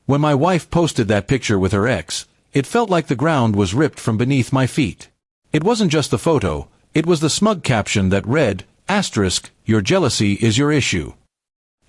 When my wife posted that picture with her ex, it felt like the ground was ripped from beneath my feet. It wasn't just the photo, it was the smug caption that read, asterisk, your jealousy is your issue.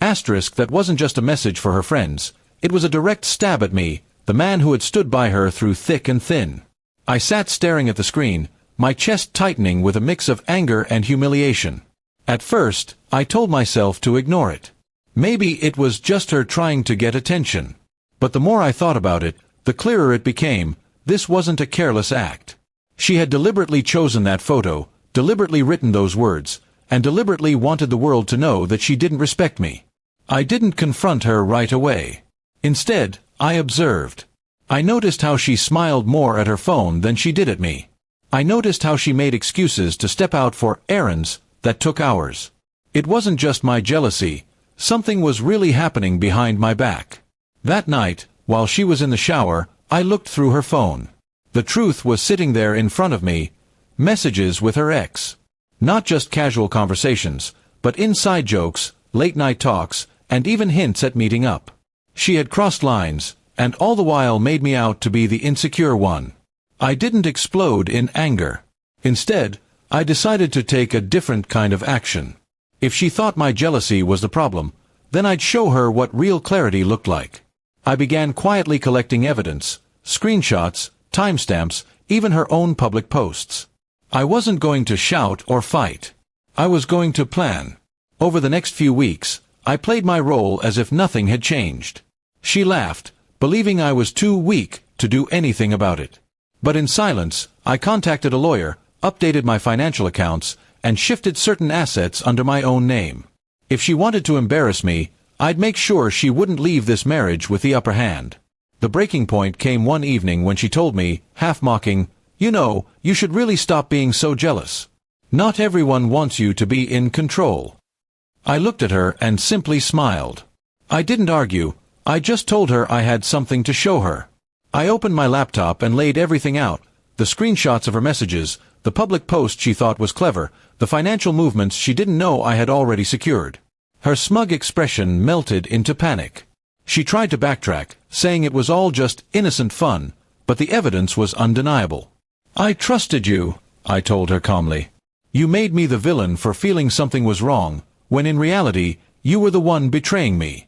Asterisk, that wasn't just a message for her friends, it was a direct stab at me, the man who had stood by her through thick and thin. I sat staring at the screen, my chest tightening with a mix of anger and humiliation. At first, I told myself to ignore it. Maybe it was just her trying to get attention. But the more I thought about it, the clearer it became, this wasn't a careless act. She had deliberately chosen that photo, deliberately written those words, and deliberately wanted the world to know that she didn't respect me. I didn't confront her right away. Instead, I observed. I noticed how she smiled more at her phone than she did at me. I noticed how she made excuses to step out for errands that took hours. It wasn't just my jealousy, something was really happening behind my back. That night, while she was in the shower, I looked through her phone. The truth was sitting there in front of me, messages with her ex. Not just casual conversations, but inside jokes, late-night talks, and even hints at meeting up. She had crossed lines, and all the while made me out to be the insecure one. I didn't explode in anger. Instead, I decided to take a different kind of action. If she thought my jealousy was the problem, then I'd show her what real clarity looked like. I began quietly collecting evidence, screenshots, timestamps, even her own public posts. I wasn't going to shout or fight. I was going to plan. Over the next few weeks, I played my role as if nothing had changed. She laughed, believing I was too weak to do anything about it. But in silence, I contacted a lawyer, updated my financial accounts, and shifted certain assets under my own name. If she wanted to embarrass me, I'd make sure she wouldn't leave this marriage with the upper hand. The breaking point came one evening when she told me, half mocking, you know, you should really stop being so jealous. Not everyone wants you to be in control. I looked at her and simply smiled. I didn't argue, I just told her I had something to show her. I opened my laptop and laid everything out, the screenshots of her messages, the public post she thought was clever, the financial movements she didn't know I had already secured. Her smug expression melted into panic. She tried to backtrack, saying it was all just innocent fun, but the evidence was undeniable. I trusted you, I told her calmly. You made me the villain for feeling something was wrong, when in reality, you were the one betraying me.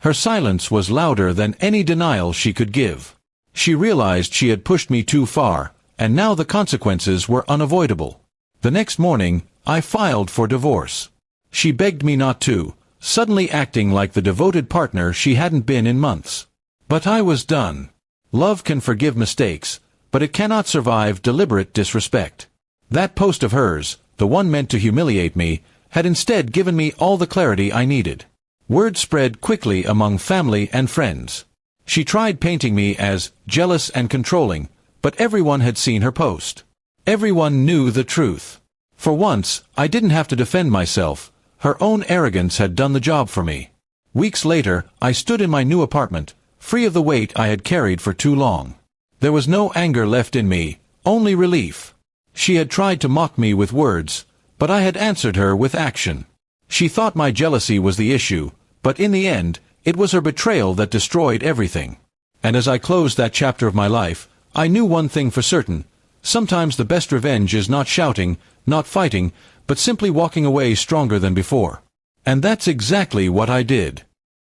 Her silence was louder than any denial she could give. She realized she had pushed me too far, and now the consequences were unavoidable. The next morning, I filed for divorce. She begged me not to, suddenly acting like the devoted partner she hadn't been in months. But I was done. Love can forgive mistakes, but it cannot survive deliberate disrespect. That post of hers, the one meant to humiliate me, had instead given me all the clarity I needed. Word spread quickly among family and friends. She tried painting me as jealous and controlling, but everyone had seen her post. Everyone knew the truth. For once, I didn't have to defend myself. Her own arrogance had done the job for me. Weeks later, I stood in my new apartment, free of the weight I had carried for too long. There was no anger left in me, only relief. She had tried to mock me with words, but I had answered her with action. She thought my jealousy was the issue, but in the end, it was her betrayal that destroyed everything. And as I closed that chapter of my life, I knew one thing for certain. Sometimes the best revenge is not shouting, not fighting, but simply walking away stronger than before. And that's exactly what I did.